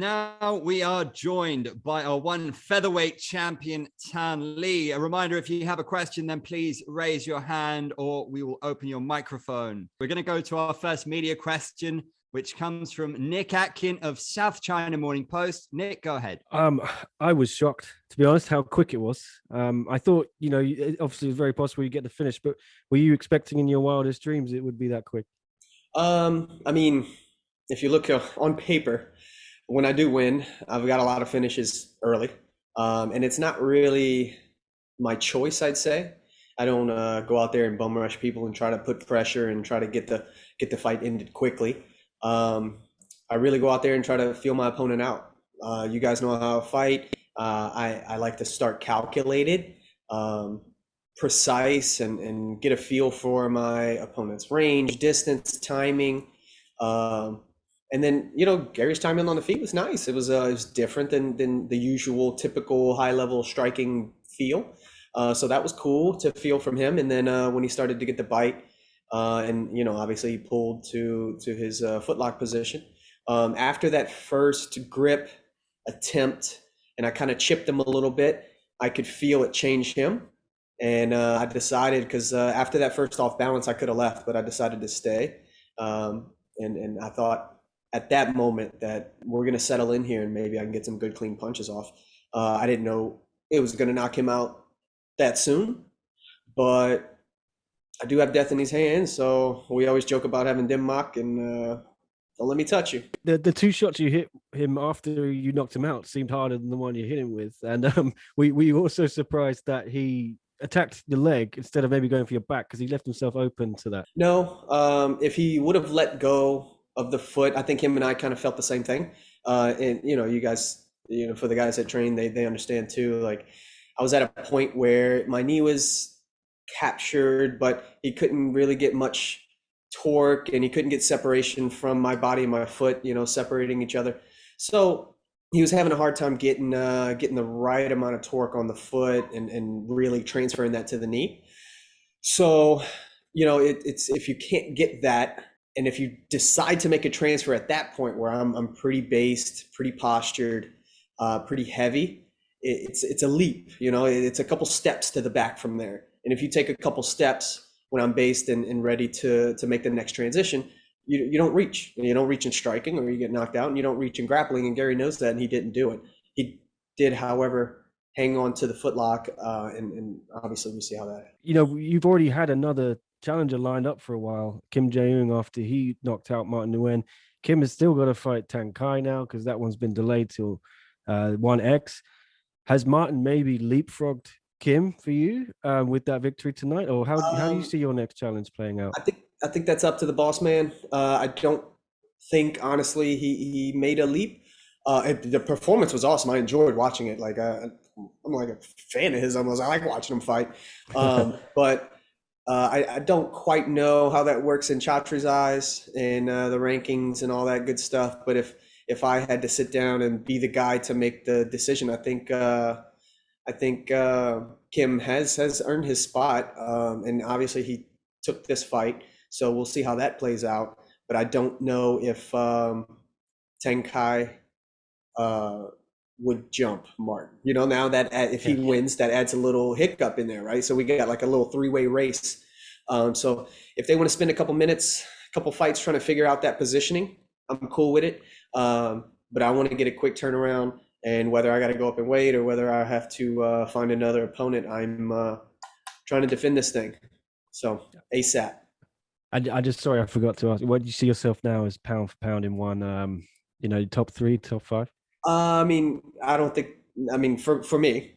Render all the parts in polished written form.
Now we are joined by our one featherweight champion, Tan Lee. A reminder, if you have a question, then please raise your hand or we will open your microphone. We're going to go to our first media question, which comes from Nick Atkin of South China Morning Post. Nick, go ahead. I was shocked, to be honest, how quick it was. I thought, obviously it was very possible you get the finish, but were you expecting in your wildest dreams it would be that quick? If you look on paper, when I do win, I've got a lot of finishes early, and it's not really my choice, I'd say. I don't go out there and bum rush people and try to put pressure and try to get the fight ended quickly. I really go out there and try to feel my opponent out. You guys know how I fight. I like to start calculated, precise, and get a feel for my opponent's range, distance, timing. And then, Gary's timing on the feet was nice. It was different than the usual typical high level striking feel. So that was cool to feel from him. And then when he started to get the bite, and obviously he pulled to his footlock position. After that first grip attempt, and I kind of chipped him a little bit, I could feel it change him. And I decided, because after that first off balance, I could have left, but I decided to stay. And I thought, at that moment, that we're going to settle in here and maybe I can get some good clean punches off. I didn't know it was going to knock him out that soon, but I do have death in his hands. So we always joke about having Denmark and don't let me touch you. The two shots you hit him after you knocked him out seemed harder than the one you hit him with. And we also surprised that he attacked the leg instead of maybe going for your back, because he left himself open to that. No, if he would have let go of the foot, I think him and I kind of felt the same thing. And you guys, for the guys that train, they understand too. Like, I was at a point where my knee was captured, but he couldn't really get much torque, and he couldn't get separation from my body and my foot, separating each other. So he was having a hard time getting the right amount of torque on the foot and really transferring that to the knee. So, it's if you can't get that, and if you decide to make a transfer at that point where I'm pretty based, pretty postured, pretty heavy, it's a leap. It's a couple steps to the back from there. And if you take a couple steps when I'm based and ready to make the next transition, you don't reach. You don't reach in striking, or you get knocked out, and you don't reach in grappling. And Gary knows that, and he didn't do it. He did, however, hang on to the footlock, and obviously we see how that. You've already had another challenger lined up for a while, Kim Jae-young, after he knocked out Martin Nguyen. Kim has still got to fight Thanh Khai now, because that one's been delayed till 1X. Has Martin maybe leapfrogged Kim for you with that victory tonight, or how do you see your next challenge playing out? I think that's up to the boss man. I don't think, honestly, he made a leap. The performance was awesome. I enjoyed watching it. Like, I'm like a fan of his almost. I like watching him fight. But I don't quite know how that works in Chatri's eyes and the rankings and all that good stuff. But if I had to sit down and be the guy to make the decision, I think Kim has earned his spot, and obviously he took this fight, so we'll see how that plays out. But I don't know if Thanh Khai would jump Martin. Now that if he wins, that adds a little hiccup in there, right? So we got like a little three-way race. So if they want to spend a couple minutes, a couple fights trying to figure out that positioning, I'm cool with it. But I want to get a quick turnaround. And whether I got to go up and wait or whether I have to find another opponent, I'm trying to defend this thing. So ASAP. Sorry, I forgot to ask. Where do you see yourself now as pound for pound in one? Top 3, top 5? I don't think. For me,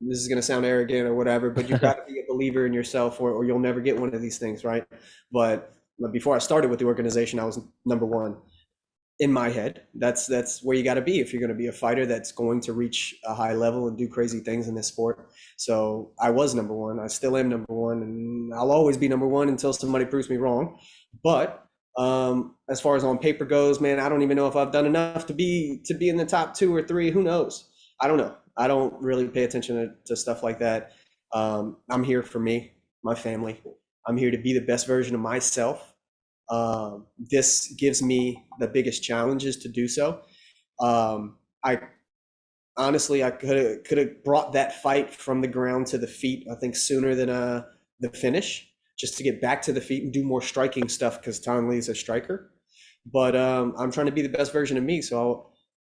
this is gonna sound arrogant or whatever, but you've got to be a believer in yourself, or you'll never get one of these things, right? But before I started with the organization, I was number 1. In my head, that's where you got to be if you're going to be a fighter that's going to reach a high level and do crazy things in this sport. So I was number 1. I still am number 1, and I'll always be number 1 until somebody proves me wrong. But as far as on paper goes, man, I don't even know if I've done enough to be in the top 2 or 3. Who knows? I don't know. I don't really pay attention to stuff like that. I'm here for me, my family. I'm here to be the best version of myself. This gives me the biggest challenges to do so. I honestly, I could have brought that fight from the ground to the feet, I think, sooner than the finish, just to get back to the feet and do more striking stuff because Tong Lee's a striker. But I'm trying to be the best version of me. So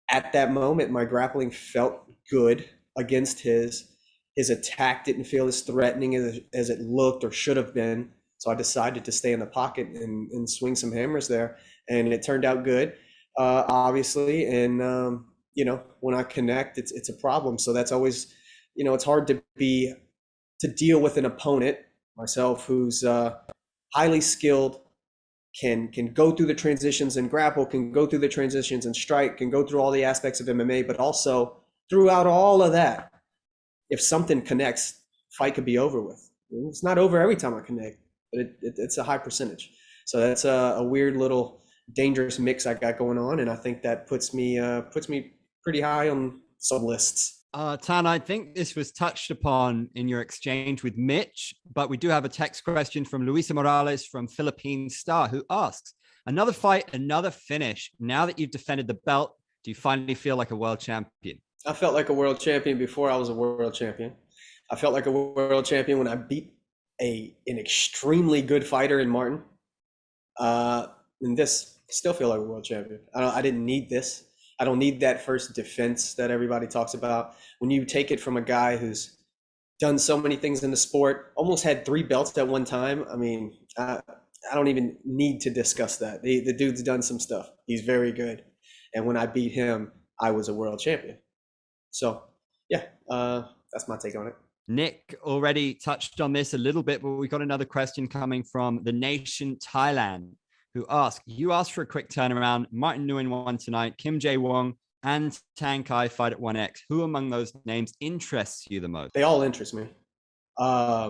at that moment, my grappling felt good against his. His attack didn't feel as threatening as it looked or should have been. So I decided to stay in the pocket and swing some hammers there. And it turned out good, obviously. And, when I connect, it's a problem. So that's always, it's hard to deal with an opponent, myself, who's highly skilled, can go through the transitions and grapple, can go through the transitions and strike, can go through all the aspects of MMA, but also throughout all of that, if something connects, fight could be over with. It's not over every time I connect, but it's a high percentage. So that's a weird little dangerous mix I got going on, and I think that puts me pretty high on some lists. Tan, I think this was touched upon in your exchange with Mitch, but we do have a text question from Luisa Morales from Philippine Star, who asks, another fight, another finish. Now that you've defended the belt, do you finally feel like a world champion? I felt like a world champion before I was a world champion. I felt like a world champion when I beat an extremely good fighter in Martin. And this, still feel like a world champion. I didn't need this. I don't need that first defense that everybody talks about. When you take it from a guy who's done so many things in the sport, almost had 3 belts at one time. I mean, I don't even need to discuss that. The dude's done some stuff. He's very good. And when I beat him, I was a world champion. So, yeah, that's my take on it. Nick already touched on this a little bit, but we got another question coming from the nation Thailand, who asked, you asked for a quick turnaround. Martin Nguyen won tonight. Kim Jae-wong and Thanh Kai fight at 1X. Who among those names interests you the most? They all interest me. I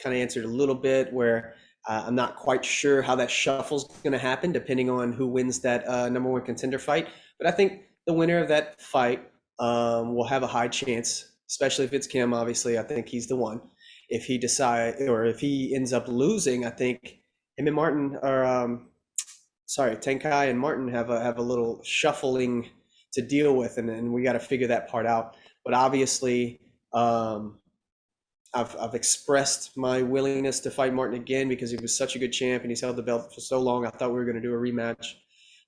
kind of answered a little bit where I'm not quite sure how that shuffle's going to happen depending on who wins that number 1 contender fight. But I think the winner of that fight will have a high chance, especially if it's Kim. Obviously, I think he's the one. If he if he ends up losing, I think him and Martin Thanh Kai and Martin have a little shuffling to deal with, and we got to figure that part out. But obviously, I've expressed my willingness to fight Martin again because he was such a good champ and he's held the belt for so long. I thought we were going to do a rematch.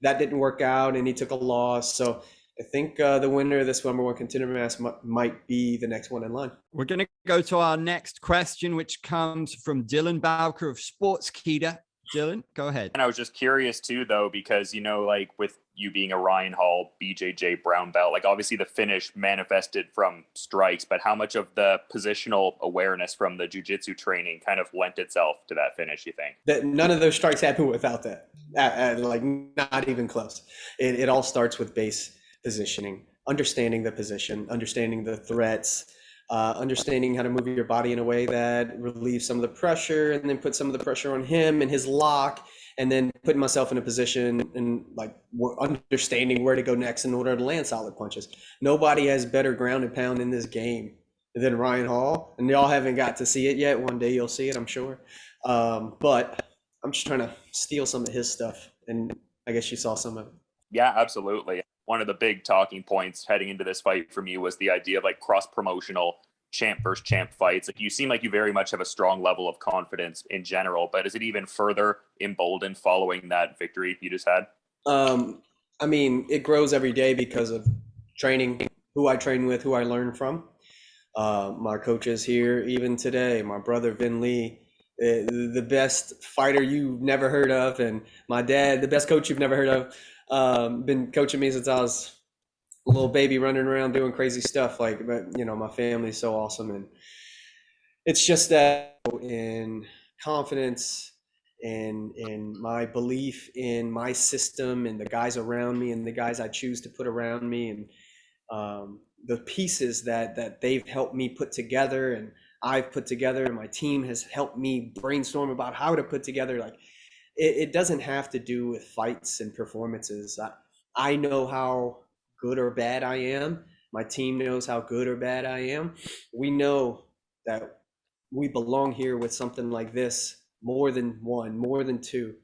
That didn't work out, and he took a loss. So I think the winner of this number 1 contender match might be the next one in line. We're going to go to our next question, which comes from Dylan Bowker of Sportskeeda. Dylan, go ahead. And I was just curious too, though, because, like with you being a Ryan Hall, BJJ brown belt, like obviously the finish manifested from strikes, but how much of the positional awareness from the jiu-jitsu training kind of lent itself to that finish, you think? That none of those strikes happen without that. Like not even close. It all starts with base positioning, understanding the position, understanding the threats, understanding how to move your body in a way that relieves some of the pressure and then put some of the pressure on him and his lock, and then putting myself in a position and like understanding where to go next in order to land solid punches. Nobody has better ground and pound in this game than Ryan Hall, and y'all haven't got to see it yet. One day you'll see it, I'm sure. But I'm just trying to steal some of his stuff, and I guess you saw some of it. Yeah, absolutely. One of the big talking points heading into this fight from you was the idea of like cross-promotional champ versus champ fights. Like you seem like you very much have a strong level of confidence in general, but is it even further emboldened following that victory you just had? I mean, it grows every day because of training, who I train with, who I learn from. My coaches here, even today, my brother Vin Lee, the best fighter you've never heard of, and my dad, the best coach you've never heard of. Been coaching me since I was a little baby, running around doing crazy stuff. But my family's so awesome, and it's just that in confidence and in my belief in my system and the guys around me and the guys I choose to put around me, and the pieces that they've helped me put together and I've put together, and my team has helped me brainstorm about how to put together. Like it doesn't have to do with fights and performances. I know how good or bad I am. My team knows how good or bad I am. We know that we belong here with something like this more than one, more than two,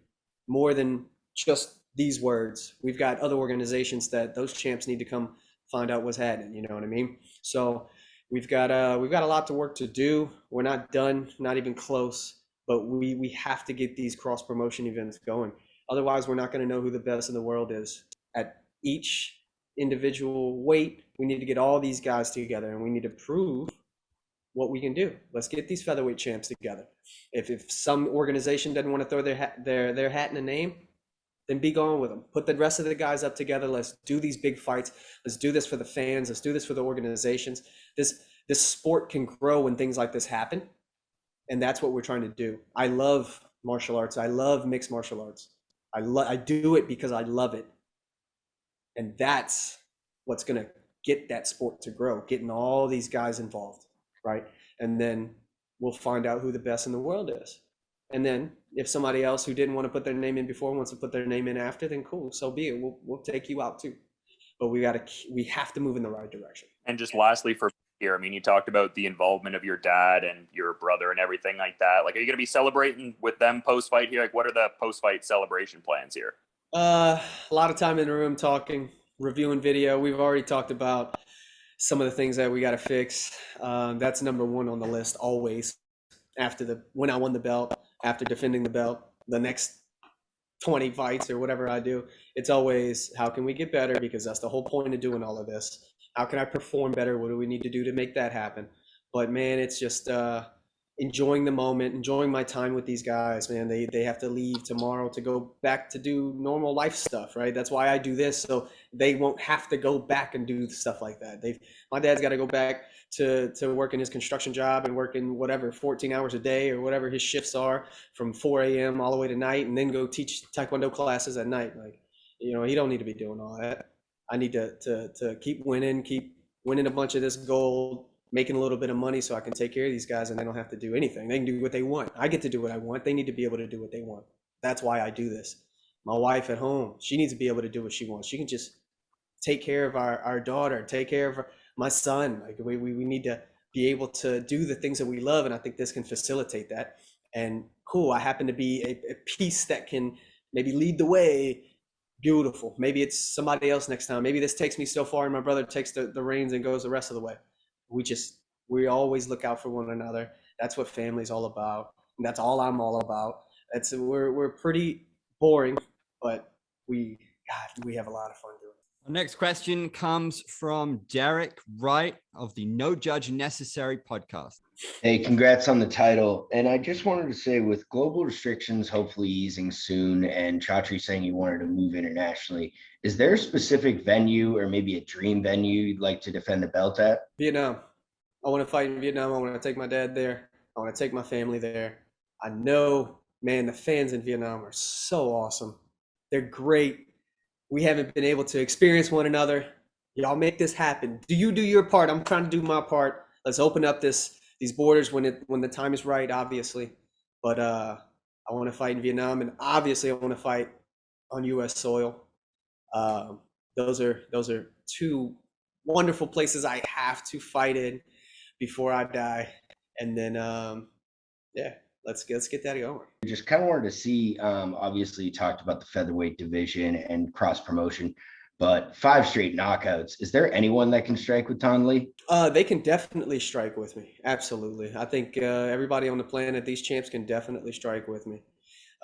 more than just these words. We've got other organizations that those champs need to come find out what's happening. You know what I mean? So we've got a lot to work to do. We're not done, not even close, but we have to get these cross promotion events going. Otherwise, we're not going to know who the best in the world is at each individual weight. We need to get all these guys together, and we need to prove what we can do. Let's get these featherweight champs together. If some organization doesn't want to throw their hat in a name, then be gone with them. Put the rest of the guys up together. Let's do these big fights. Let's do this for the fans. Let's do this for the organizations. This sport can grow when things like this happen, and that's what we're trying to do. I love martial arts. I love mixed martial arts. I do it because I love it, and that's what's going to get that sport to grow. Getting all these guys involved, right? And then we'll find out who the best in the world is. And then if somebody else who didn't want to put their name in before wants to put their name in after, then cool, so be it. We'll take you out too. But we have to move in the right direction. And just lastly for here, I mean, you talked about the involvement of your dad and your brother and everything like that. Like, are you going to be celebrating with them post-fight here? Like, what are the post-fight celebration plans here? A lot of time in the room talking, reviewing video. We've already talked about some of the things that we got to fix. That's number one on the list always. When I won the belt, after defending the belt, the next 20 fights or whatever I do, it's always, how can we get better? Because that's the whole point of doing all of this. How can I perform better? What do we need to do to make that happen? But man, it's just enjoying the moment, enjoying my time with these guys, man. They have to leave tomorrow to go back to do normal life stuff, right? That's why I do this, so they won't have to go back and do stuff like that. My dad's got to go back to work in his construction job and working whatever 14 hours a day or whatever his shifts are from 4 a.m. all the way to night, and then go teach taekwondo classes at night. Like, you know, he don't need to be doing all that. I need to keep winning a bunch of this gold, making a little bit of money so I can take care of these guys, and they don't have to do anything. They can do what they want. I get to do what I want. They need to be able to do what they want. That's why I do this. My wife at home, she needs to be able to do what she wants. She can just take care of our daughter, take care of my son. Like, we need to be able to do the things that we love, and I think this can facilitate that. And cool, I happen to be a piece that can maybe lead the way. Beautiful. Maybe it's somebody else next time. Maybe this takes me so far and my brother takes the reins and goes the rest of the way. We always look out for one another. That's what family's all about. And that's all I'm all about. We're pretty boring, but we have a lot of fun doing it. Our next question comes from Derek Wright of the No Judge Necessary podcast. Hey, congrats on the title. And I just wanted to say, with global restrictions hopefully easing soon and Chatri saying you wanted to move internationally, is there a specific venue or maybe a dream venue you'd like to defend the belt at? Vietnam. I want to fight in Vietnam. I want to take my dad there. I want to take my family there. I know, man, the fans in Vietnam are so awesome. They're great. We haven't been able to experience one another. Y'all make this happen. Do you do your part? I'm trying to do my part. Let's open up these borders when the time is right, obviously. But I want to fight in Vietnam, and obviously I want to fight on U.S. soil. Those are two wonderful places I have to fight in before I die. And then let's get that going. Just kind of wanted to see, obviously you talked about the featherweight division and cross promotion, but 5 straight knockouts. Is there anyone that can strike with Thanh Le? They can definitely strike with me. Absolutely. I think everybody on the planet, these champs can definitely strike with me.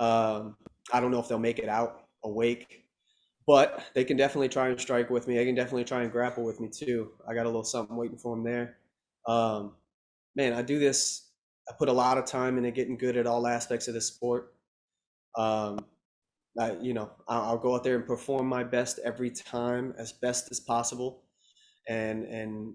I don't know if they'll make it out awake, but they can definitely try and strike with me. They can definitely try and grapple with me too. I got a little something waiting for them there. Man, I do this. I put a lot of time into getting good at all aspects of the sport. I'll go out there and perform my best every time as best as possible. And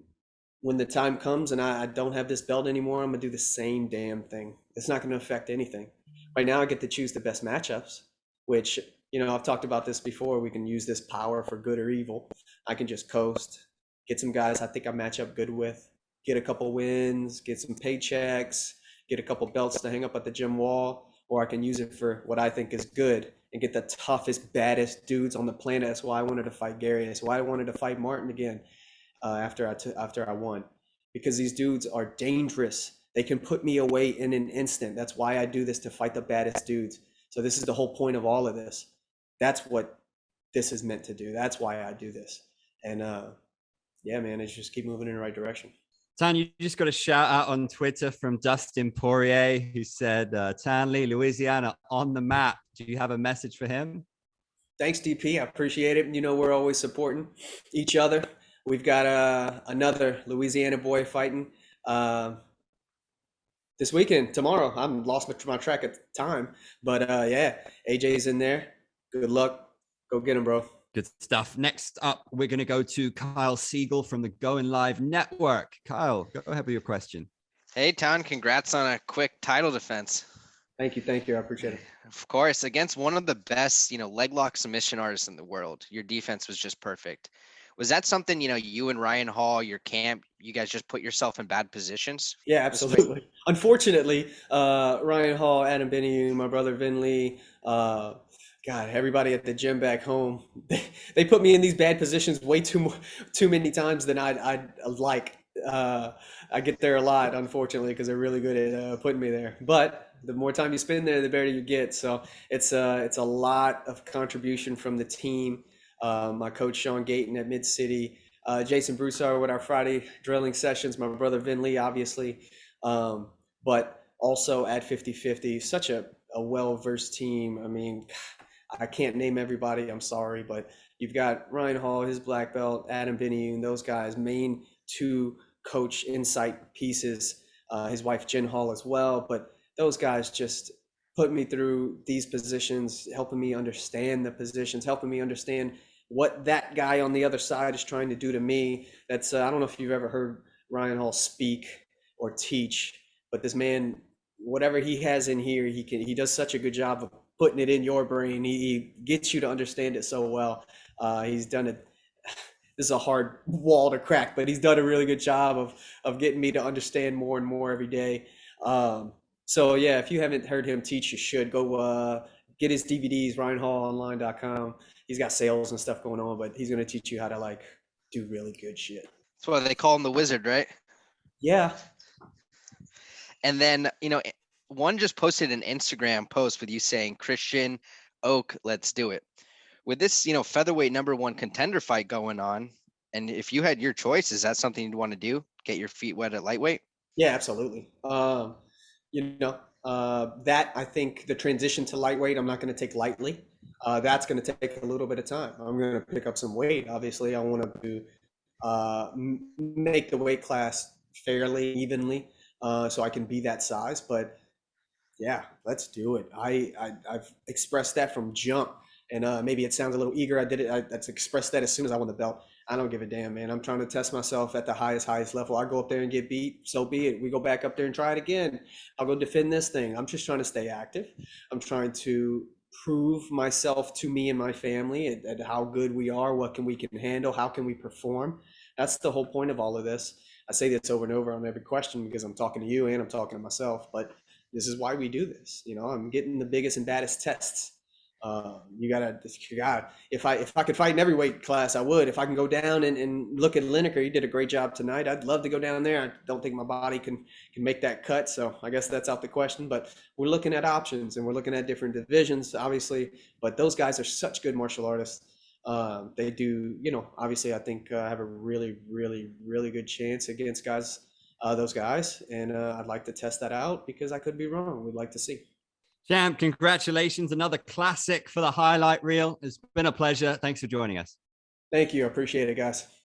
when the time comes and I don't have this belt anymore, I'm gonna do the same damn thing. It's not gonna affect anything. Right now I get to choose the best matchups, which, I've talked about this before. We can use this power for good or evil. I can just coast, get some guys I think I match up good with, get a couple wins, get some paychecks, get a couple belts to hang up at the gym wall, or I can use it for what I think is good and get the toughest, baddest dudes on the planet. That's why I wanted to fight Gary. That's why I wanted to fight Martin again after I won, because these dudes are dangerous. They can put me away in an instant. That's why I do this, to fight the baddest dudes. So this is the whole point of all of this. That's what this is meant to do. That's why I do this. And yeah, man, it's just keep moving in the right direction. Tan, you just got a shout out on Twitter from Dustin Poirier, who said, Tanley, Louisiana on the map. Do you have a message for him? Thanks, DP. I appreciate it. You know, we're always supporting each other. We've got another Louisiana boy fighting this weekend, tomorrow. I'm lost my track of time, but yeah, AJ's in there. Good luck. Go get him, bro. Good stuff. Next up, we're going to go to Kyle Siegel from the Going Live Network. Kyle, go ahead with your question. Hey, Tan, congrats on a quick title defense. Thank you. Thank you. I appreciate it. Of course, against one of the best, leg lock submission artists in the world. Your defense was just perfect. Was that something, you and Ryan Hall, your camp, you guys just put yourself in bad positions? Yeah, absolutely. Unfortunately, Ryan Hall, Adam Benny, my brother Vin Lee, God, everybody at the gym back home, they put me in these bad positions way too many times than I'd like. I get there a lot, unfortunately, because they're really good at putting me there. But the more time you spend there, the better you get. So it's a lot of contribution from the team. My coach Sean Gayton at Mid City, Jason Broussard with our Friday drilling sessions, my brother Vin Lee, obviously, but also at 50/50, such a well-versed team. I mean, I can't name everybody, I'm sorry, but you've got Ryan Hall, his black belt, Adam Benny, and those guys, main two coach insight pieces, his wife Jen Hall as well, but those guys just put me through these positions, helping me understand the positions, helping me understand what that guy on the other side is trying to do to me. That's I don't know if you've ever heard Ryan Hall speak or teach, but this man, whatever he has in here, he does such a good job of putting it in your brain. He gets you to understand it so well. He's done it. This is a hard wall to crack, but he's done a really good job of getting me to understand more and more every day. So yeah, if you haven't heard him teach, you should go get his DVDs, RyanHallOnline.com. He's got sales and stuff going on, but he's going to teach you how to do really good shit. That's why they call him the Wizard, right? Yeah. And then, one just posted an Instagram post with you saying, Christian Oak, let's do it. With this, featherweight #1 contender fight going on, and if you had your choice, is that something you'd want to do? Get your feet wet at lightweight? Yeah, absolutely. That I think the transition to lightweight, I'm not going to take lightly. That's going to take a little bit of time. I'm going to pick up some weight. Obviously, I want to make the weight class fairly evenly, so I can be that size. But yeah, let's do it. I've expressed that from jump, and maybe it sounds a little eager. That's expressed that as soon as I won the belt. I don't give a damn, man. I'm trying to test myself at the highest level. I go up there and get beat, so be it. We go back up there and try it again. I'll go defend this thing. I'm just trying to stay active. I'm trying to prove myself to me and my family at how good we are, what we can handle, how can we perform. That's the whole point of all of this. I say this over and over on every question because I'm talking to you and I'm talking to myself, but this is why we do this. I'm getting the biggest and baddest tests. If I could fight in every weight class, I would. If I can go down and look at Lineker, he did a great job tonight. I'd love to go down there. I don't think my body can make that cut. So I guess that's out the question, but we're looking at options and we're looking at different divisions, obviously, but those guys are such good martial artists. They do, obviously I think have a really, really, really good chance against those guys. And I'd like to test that out because I could be wrong. We'd like to see. Champ, congratulations. Another classic for the highlight reel. It's been a pleasure. Thanks for joining us. Thank you. I appreciate it, guys.